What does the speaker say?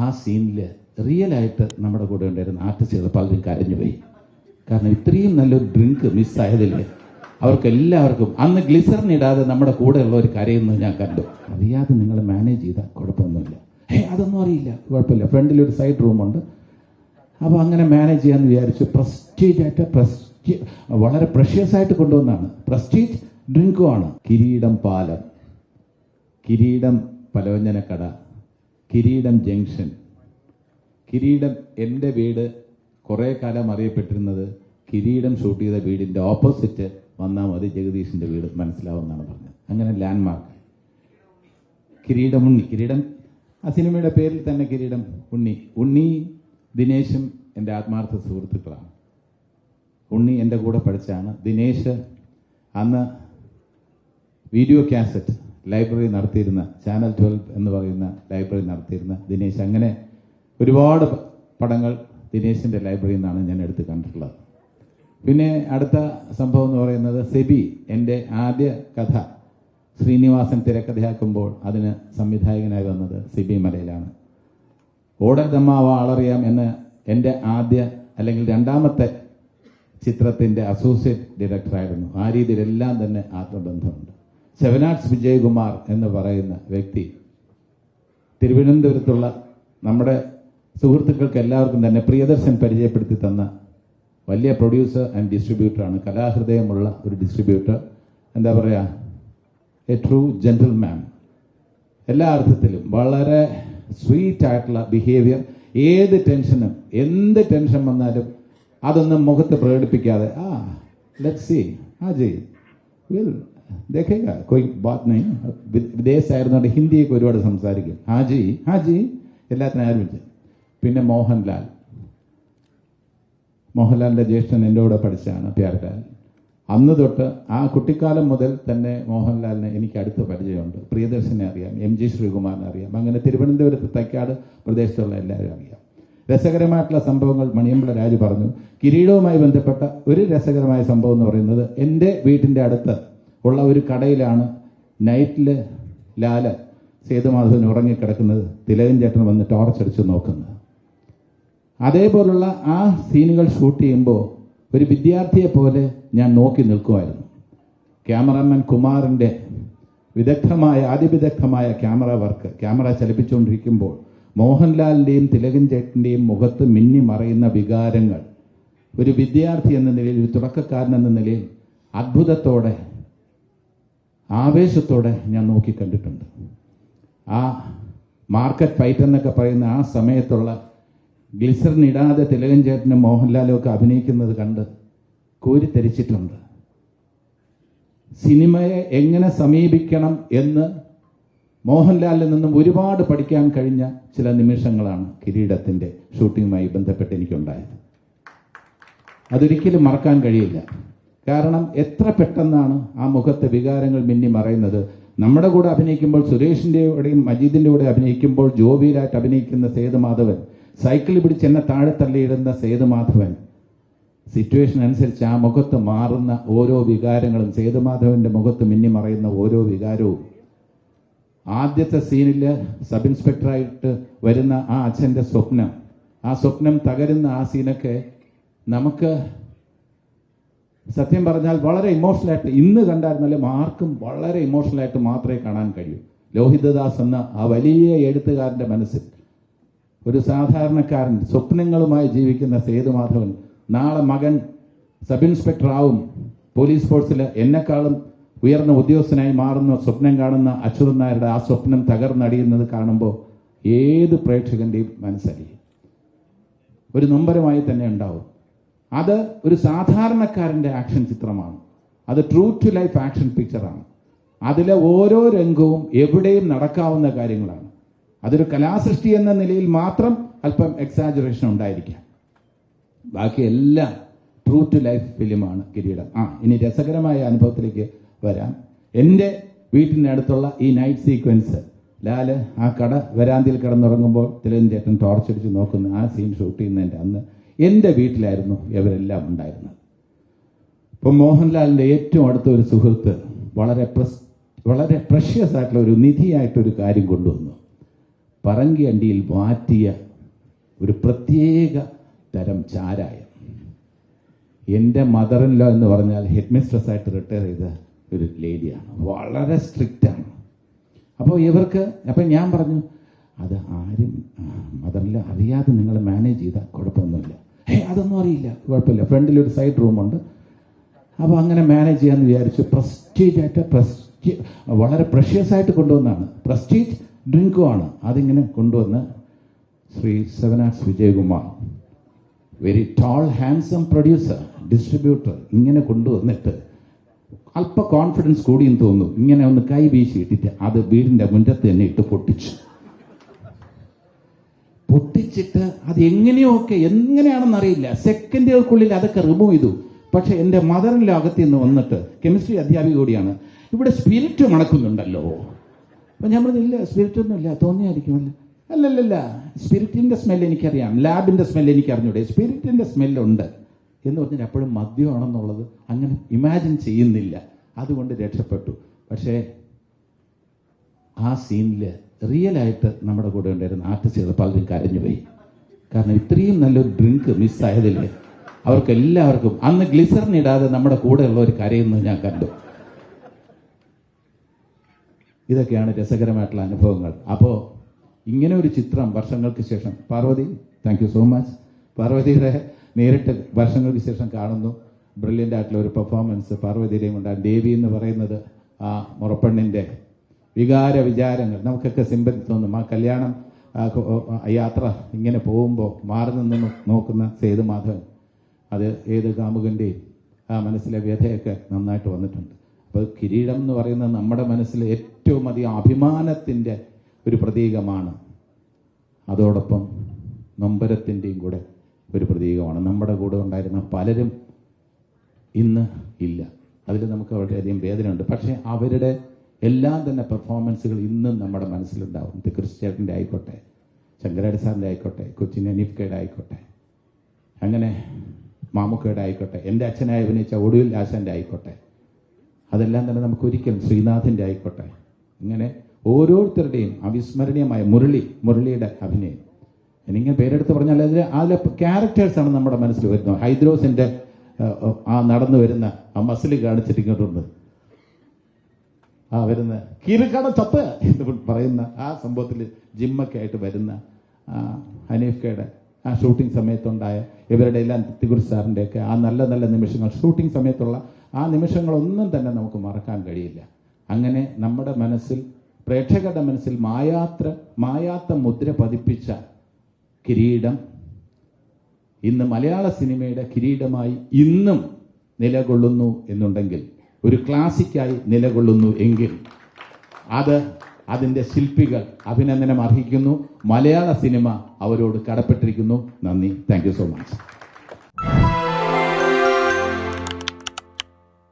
ആ സീനിൽ റിയലായിട്ട് നമ്മുടെ കൂടെ ഉണ്ടായിരുന്ന ആർട്ടിസ്റ്റുകൾ പലരും കരഞ്ഞുപോയി. കാരണം ഇത്രയും നല്ലൊരു ഡ്രിങ്ക് മിസ്സായതിൽ അവർക്ക് എല്ലാവർക്കും അന്ന് ഗ്ലിസറിൻ ഇടാതെ നമ്മുടെ കൂടെ ഉള്ളവർ കരയുന്നത് ഞാൻ കണ്ടു. അറിയാതെ നിങ്ങൾ മാനേജ് ചെയ്താൽ കുഴപ്പമൊന്നുമില്ല. അതൊന്നും അറിയില്ല, കുഴപ്പമില്ല. ഫ്രണ്ടിലൊരു സൈഡ് റൂമുണ്ട്. അപ്പോൾ അങ്ങനെ മാനേജ് ചെയ്യാമെന്ന് വിചാരിച്ചു. പ്രസ്റ്റീജ് വളരെ പ്രഷ്യസ് ആയിട്ട് കൊണ്ടുവന്നാണ്. പ്രസ്റ്റീജ് ഡ്രിങ്കുമാണ്. കിരീടം പാലം, കിരീടം പലവ്യഞ്ജനക്കട, കിരീടം ജംഗ്ഷൻ, കിരീടം. എൻ്റെ വീട് കുറേ കാലം അറിയപ്പെട്ടിരുന്നത് കിരീടം ഷൂട്ട് ചെയ്ത വീടിൻ്റെ ഓപ്പോസിറ്റ് വന്നാൽ മതി ജഗദീഷിൻ്റെ വീട് മനസ്സിലാവുമെന്നാണ് പറഞ്ഞത്. അങ്ങനെ ലാൻഡ്മാർക്ക് കിരീടം ഉണ്ണി. കിരീടം ആ സിനിമയുടെ പേരിൽ തന്നെ കിരീടം ഉണ്ണി. ഉണ്ണി ദിനേശും എൻ്റെ ആത്മാർത്ഥ സുഹൃത്തുക്കളാണ്. ഉണ്ണി എൻ്റെ കൂടെ പഠിച്ചാണ്. ദിനേശ് അന്ന് വീഡിയോ കാസറ്റ് ലൈബ്രറി നടത്തിയിരുന്ന, ചാനൽ 12 എന്ന് പറയുന്ന ലൈബ്രറി നടത്തിയിരുന്ന ദിനേശ്. അങ്ങനെ ഒരുപാട് പടങ്ങൾ ദിനേശിൻ്റെ ലൈബ്രറിയിൽ നിന്നാണ് ഞാൻ എടുത്ത് കണ്ടിട്ടുള്ളത്. പിന്നെ അടുത്ത സംഭവം എന്ന് പറയുന്നത് സെബി. എൻ്റെ ആദ്യ കഥ ശ്രീനിവാസൻ തിരക്കഥയാക്കുമ്പോൾ അതിന് സംവിധായകനായി വന്നത് സെബി മലയിലാണ്. ഓടർദമ്മാവ ആളറിയാം എന്ന് എൻ്റെ ആദ്യ അല്ലെങ്കിൽ രണ്ടാമത്തെ ചിത്രത്തിൻ്റെ അസോസിയേറ്റ് ഡയറക്ടറായിരുന്നു. ആ രീതിയിലെല്ലാം തന്നെ ആത്മബന്ധമുണ്ട്. സെവനാർട്സ് വിജയകുമാർ എന്ന് പറയുന്ന വ്യക്തി തിരുവനന്തപുരത്തുള്ള നമ്മുടെ സുഹൃത്തുക്കൾക്ക് എല്ലാവർക്കും തന്നെ പ്രിയദർശൻ പരിചയപ്പെടുത്തി തന്ന വലിയ പ്രൊഡ്യൂസർ ആൻഡ് ഡിസ്ട്രിബ്യൂട്ടറാണ്. കലാഹൃദയമുള്ള ഒരു ഡിസ്ട്രിബ്യൂട്ടർ. എന്താ പറയുക, എ ട്രൂ ജെന്റിൽമാൻ. എല്ലാ അർത്ഥത്തിലും വളരെ സ്വീറ്റ് ആയിട്ടുള്ള ബിഹേവിയർ. ഏത് ടെൻഷനും, എന്ത് ടെൻഷൻ വന്നാലും അതൊന്നും മുഖത്ത് പ്രകടിപ്പിക്കാതെ ലെറ്റ്സ് സീ ജി വിൽ ദേഖേഗാ കോയി ബാത് നഹീ. വിദേശമായിരുന്നുകൊണ്ട് ഹിന്ദിയൊക്കെ ഒരുപാട് സംസാരിക്കും. ഹാജി എല്ലാത്തിനും ആരംഭിച്ചു. പിന്നെ മോഹൻലാലിൻ്റെ ജ്യേഷ്ഠൻ എൻ്റെ കൂടെ പഠിച്ചാണ് പ്യാർലാൽ. അന്ന് തൊട്ട് ആ കുട്ടിക്കാലം മുതൽ തന്നെ മോഹൻലാലിനെ എനിക്ക് അടുത്ത പരിചയമുണ്ട്. പ്രിയദർശനെ അറിയാം, MG ശ്രീകുമാറിനെ അറിയാം. അങ്ങനെ തിരുവനന്തപുരത്ത് തൈക്കാട് പ്രദേശത്തുള്ള എല്ലാവരും അറിയാം. രസകരമായിട്ടുള്ള സംഭവങ്ങൾ മണിയമ്പിള്ള രാജു പറഞ്ഞു. കിരീടവുമായി ബന്ധപ്പെട്ട ഒരു രസകരമായ സംഭവം എന്ന് പറയുന്നത്, എൻ്റെ വീട്ടിൻ്റെ അടുത്ത് ഉള്ള ഒരു കടയിലാണ് നൈറ്റിൽ ലാല് സേതുമാധവൻ ഉറങ്ങിക്കിടക്കുന്നത്. തിലകൻ ചേട്ടൻ വന്ന് ടോർച്ചടിച്ച് നോക്കുന്നത്. അതേപോലുള്ള ആ സീനുകൾ ഷൂട്ട് ചെയ്യുമ്പോൾ ഒരു വിദ്യാർത്ഥിയെ പോലെ ഞാൻ നോക്കി നിൽക്കുമായിരുന്നു. ക്യാമറാമാൻ കുമാറിൻ്റെ അതിവിദഗ്ധമായ ക്യാമറ വർക്ക്, ക്യാമറ ചലിപ്പിച്ചുകൊണ്ടിരിക്കുമ്പോൾ മോഹൻലാലിൻ്റെയും തിലകൻ ചേട്ടൻ്റെയും മുഖത്ത് മിന്നി മറയുന്ന വികാരങ്ങൾ ഒരു വിദ്യാർത്ഥി എന്ന നിലയിൽ, ഒരു തുടക്കക്കാരൻ എന്ന നിലയിൽ അത്ഭുതത്തോടെ, ആവേശത്തോടെ ഞാൻ നോക്കിക്കണ്ടിട്ടുണ്ട്. ആ മാർക്കറ്റ് ഫൈറ്റ് എന്നൊക്കെ പറയുന്ന ആ സമയത്തുള്ള ഗ്ലിസറിൻ ഇടാതെ തിലകൻ ചേട്ടനും മോഹൻലാലും ഒക്കെ അഭിനയിക്കുന്നത് കണ്ട് കോരിത്തരിച്ചിട്ടുണ്ട്. സിനിമയെ എങ്ങനെ സമീപിക്കണം എന്ന് മോഹൻലാലിൽ നിന്നും ഒരുപാട് പഠിക്കാൻ കഴിഞ്ഞ ചില നിമിഷങ്ങളാണ് കിരീടത്തിൻ്റെ ഷൂട്ടിങ്ങുമായി ബന്ധപ്പെട്ട് എനിക്കുണ്ടായത്. അതൊരിക്കലും മറക്കാൻ കഴിയില്ല. കാരണം എത്ര പെട്ടെന്നാണ് ആ മുഖത്തെ വികാരങ്ങൾ മിന്നി മറയുന്നത്. നമ്മുടെ കൂടെ അഭിനയിക്കുമ്പോൾ, സുരേഷിൻ്റെ കൂടെയും മജീദിൻ്റെ കൂടെ അഭിനയിക്കുമ്പോൾ ജോബിയിലായിട്ട് അഭിനയിക്കുന്ന സേതുമാധവൻ, സൈക്കിൾ പിടിച്ച് എന്നെ താഴെ തള്ളിയിടുന്ന സേതുമാധവൻ, സിറ്റുവേഷൻ അനുസരിച്ച് ആ മുഖത്ത് മാറുന്ന ഓരോ വികാരങ്ങളും, സേതുമാധവന്റെ മുഖത്ത് മിന്നി മറയുന്ന ഓരോ വികാരവും, ആദ്യത്തെ സീനിൽ സബ് ഇൻസ്പെക്ടറായിട്ട് വരുന്ന ആ അച്ഛൻ്റെ ആ സ്വപ്നം തകരുന്ന ആ സീനൊക്കെ നമുക്ക് സത്യം പറഞ്ഞാൽ വളരെ ഇമോഷണലായിട്ട്, ഇന്ന് കണ്ടായിരുന്നാലും ആർക്കും വളരെ ഇമോഷണലായിട്ട് മാത്രമേ കാണാൻ കഴിയൂ. ലോഹിതദാസ് എന്ന ആ വലിയ എഴുത്തുകാരൻ്റെ മനസ്സിൽ ഒരു സാധാരണക്കാരൻ സ്വപ്നങ്ങളുമായി ജീവിക്കുന്ന സേതുമാധവൻ നാളെ മകൻ സബ് ഇൻസ്പെക്ടർ ആവും, പോലീസ് ഫോഴ്സിൽ എന്നെക്കാളും ഉയർന്ന ഉദ്യോഗസ്ഥനായി മാറുന്ന സ്വപ്നം കാണുന്ന അച്യുതൻ നായരുടെ ആ സ്വപ്നം തകർന്നടിയുന്നത് കാണുമ്പോൾ ഏത് പ്രേക്ഷകന്റെയും മനസ്സറിയും, ഒരു നൊമ്പരമായി തന്നെ ഉണ്ടാവും. അത് ഒരു സാധാരണക്കാരൻ്റെ ആക്ഷൻ ചിത്രമാണ്. അത് ട്രൂ ടു ലൈഫ് ആക്ഷൻ പിക്ചറാണ്. അതിലെ ഓരോ രംഗവും എവിടെയും നടക്കാവുന്ന കാര്യങ്ങളാണ്. അതൊരു കലാസൃഷ്ടി എന്ന നിലയിൽ മാത്രം അല്പം എക്സാജറേഷൻ ഉണ്ടായിരിക്കാം. ബാക്കി എല്ലാം ട്രൂ ടു ലൈഫ് ഫിലിമാണ് കിരീടം. ഇനി രസകരമായ അനുഭവത്തിലേക്ക് വരാം. എൻ്റെ വീട്ടിൻ്റെ അടുത്തുള്ള ഈ നൈറ്റ് സീക്വൻസ്, ലാല് ആ കട വരാന്തിയിൽ കിടന്നുറങ്ങുമ്പോൾ തിലകൻ ചേട്ടൻ ടോർച്ചടിച്ച് നോക്കുന്ന ആ സീൻ ഷൂട്ട് ചെയ്യുന്നതിൻ്റെ അന്ന് എൻ്റെ വീട്ടിലായിരുന്നു ഇവരെല്ലാം ഉണ്ടായിരുന്നത്. ഇപ്പം മോഹൻലാലിൻ്റെ ഏറ്റവും അടുത്ത ഒരു സുഹൃത്ത് വളരെ പ്രഷ്യസ് ആയിട്ടുള്ള ഒരു നിധിയായിട്ടൊരു കാര്യം കൊണ്ടുവന്നു. പറങ്കി അണ്ടിയിൽ വാറ്റിയ ഒരു പ്രത്യേക തരം ചാരായം. എൻ്റെ മദറിൻലോ എന്ന് പറഞ്ഞാൽ ഹെഡ് മിസ്ട്രസ്സായിട്ട് റിട്ടയർ ചെയ്ത ഒരു ലേഡിയാണ്, വളരെ സ്ട്രിക്റ്റാണ്. അപ്പോൾ ഞാൻ പറഞ്ഞു, അത് ആരും മദറിൻലോ അറിയാതെ നിങ്ങൾ മാനേജ് ചെയ്താൽ കുഴപ്പമൊന്നുമില്ല. അതൊന്നും അറിയില്ല, കുഴപ്പമില്ല, ഫ്രണ്ടിലൊരു സൈഡ് റൂമുണ്ട്, അപ്പോൾ അങ്ങനെ മാനേജ് ചെയ്യാമെന്ന് വിചാരിച്ചു. വളരെ പ്രഷ്യസ് ആയിട്ട് കൊണ്ടുവന്നാണ്, പ്രസ്റ്റീജ് ഡ്രിങ്കുമാണ്. അതിങ്ങനെ കൊണ്ടുവന്ന് Sree Seven Arts Vijayakumar, very tall handsome producer, distributor, ഇങ്ങനെ കൊണ്ടുവന്നിട്ട് അല്പ കോൺഫിഡൻസ് കൂടിയെന്ന് തോന്നുന്നു, ഇങ്ങനെ ഒന്ന് കൈ വീശിയിട്ടിട്ട് അത് വീടിൻ്റെ മുറ്റത്ത് തന്നെ ഇട്ട് പൊട്ടിച്ചിട്ട് അത് എങ്ങനെയാണെന്ന് അറിയില്ല, സെക്കൻഡുകൾക്കുള്ളിൽ അതൊക്കെ റിമൂവ് ചെയ്തു. പക്ഷെ എൻ്റെ മദറിൻ്റെ അകത്ത് നിന്ന് വന്നിട്ട്, കെമിസ്ട്രി അധ്യാപിക കൂടിയാണ്, ഇവിടെ സ്പിരിറ്റ് മണക്കുന്നുണ്ടല്ലോ. അപ്പം ഞാൻ പറഞ്ഞില്ല, സ്പിരിറ്റ് ഒന്നുമില്ല, തോന്നിയായിരിക്കുമല്ലോ. അല്ലല്ല, സ്പിരിറ്റിൻ്റെ സ്മെല്ല് എനിക്കറിയാം, ലാബിൻ്റെ സ്മെല്ല് എനിക്ക് അറിഞ്ഞൂടെ, സ്പിരിറ്റിൻ്റെ സ്മെല്ലുണ്ട് എന്ന് പറഞ്ഞിട്ട് അപ്പോഴും മദ്യമാണെന്നുള്ളത് അങ്ങനെ ഇമാജിൻ ചെയ്യുന്നില്ല. അതുകൊണ്ട് രക്ഷപ്പെട്ടു. പക്ഷേ ആ സീനിൽ റിയലായിട്ട് നമ്മുടെ കൂടെ ഉണ്ടായിരുന്ന ആർട്ടിസ്റ്റുകൾ പലരും കരഞ്ഞുപോയി. കാരണം ഇത്രയും നല്ലൊരു ഡ്രിങ്ക് മിസ്സായതിൽ അവർക്കെല്ലാവർക്കും അന്ന് ഗ്ലിസറിൻ ഇടാതെ നമ്മുടെ കൂടെ ഉള്ളവർ കരയുന്നത് ഞാൻ കണ്ടു. ഇതൊക്കെയാണ് രസകരമായിട്ടുള്ള അനുഭവങ്ങൾ. അപ്പോൾ ഇങ്ങനെ ഒരു ചിത്രം വർഷങ്ങൾക്ക് ശേഷം, Parvathy, thank you so much, പാർവതിയുടെ നേരിട്ട് വർഷങ്ങൾക്ക് ശേഷം കാണുന്നു. ബ്രില്യൻ്റ് ആയിട്ടുള്ള ഒരു പെർഫോമൻസ് പാർവതിയുടെയും ഉണ്ടാകും. ദേവി എന്ന് പറയുന്നത് ആ മുറപ്പെണ്ണിൻ്റെ വിചാരങ്ങൾ നമുക്കൊക്കെ സിമ്പതി തോന്നും. ആ കല്യാണം യാത്ര ഇങ്ങനെ പോകുമ്പോൾ മാറി നിന്ന് നോക്കുന്ന സേതുമാധവൻ, അത് ഏത് കാമുകൻ്റെയും ആ മനസ്സിലെ വ്യഥയൊക്കെ നന്നായിട്ട് വന്നിട്ടുണ്ട്. അപ്പോൾ കിരീടം എന്ന് പറയുന്നത് നമ്മുടെ മനസ്സിൽ ഏറ്റവും അധികം അഭിമാനത്തിൻ്റെ ഒരു പ്രതീകമാണ്. അതോടൊപ്പം നൊമ്പരത്തിൻ്റെയും കൂടെ ഒരു പ്രതീകമാണ്. നമ്മുടെ കൂടെ ഉണ്ടായിരുന്ന പലരും ഇന്ന് ഇല്ല, അതിൽ നമുക്ക് വളരെയധികം വേദനയുണ്ട്. പക്ഷേ അവരുടെ എല്ലാം തന്നെ പെർഫോമൻസുകൾ ഇന്നും നമ്മുടെ മനസ്സിലുണ്ടാവും. ഇത് ക്രിസ്ത്യാനിൻ്റെ ആയിക്കോട്ടെ, ശങ്കരാടി സാറിൻ്റെ ആയിക്കോട്ടെ, കൊച്ചിൻ അനീഫ്കയുടെ ആയിക്കോട്ടെ, അങ്ങനെ മാമുക്കയുടെ ആയിക്കോട്ടെ, എൻ്റെ അച്ഛനായി അഭിനയിച്ച ഒടുവിൽ ആശാൻ്റെ ആയിക്കോട്ടെ, അതെല്ലാം തന്നെ നമുക്ക് ഒരിക്കലും ശ്രീനാഥിൻ്റെ ആയിക്കോട്ടെ, ഇങ്ങനെ ഓരോരുത്തരുടെയും അവിസ്മരണീയമായ മുരളിയുടെ അഭിനയം. എനിങ്ങനെ പേരെടുത്ത് പറഞ്ഞാൽ അതിലെ ക്യാരക്ടേഴ്സാണ് നമ്മുടെ മനസ്സിൽ വരുന്നത്. ഹൈദ്രോസിൻ്റെ ആ നടന്നു വരുന്ന ആ മസിൽ കാണിച്ചിട്ടിങ്ങോട്ടുണ്ട്, ആ വരുന്ന കീരിക്കാടൻ ചപ്പ് എന്ന് പറയുന്ന ആ സംഭവത്തിൽ ജിമ്മൊക്കെ ആയിട്ട് വരുന്ന ഹനീഫ്കയുടെ ആ ഷൂട്ടിംഗ് സമയത്തുണ്ടായ ഇവരുടെ എല്ലാം തിക്കുറിശ് സാറിൻ്റെയൊക്കെ ആ നല്ല നല്ല നിമിഷങ്ങൾ, ഷൂട്ടിംഗ് സമയത്തുള്ള ആ നിമിഷങ്ങളൊന്നും തന്നെ നമുക്ക് മറക്കാൻ കഴിയില്ല. അങ്ങനെ നമ്മുടെ മനസ്സിൽ, പ്രേക്ഷകരുടെ മനസ്സിൽ മായാത്ത മുദ്ര പതിപ്പിച്ച കിരീടം ഇന്ന് മലയാള സിനിമയുടെ കിരീടമായി ഇന്നും നിലകൊള്ളുന്നു എന്നുണ്ടെങ്കിൽ, ഒരു ക്ലാസിക്കായി നിലകൊള്ളുന്നു എങ്കിൽ, അതിൻ്റെ ശില്പികൾ അഭിനന്ദനം അർഹിക്കുന്നു. മലയാള സിനിമ അവരോട് കടപ്പെട്ടിരിക്കുന്നു. നന്ദി. Thank you so much.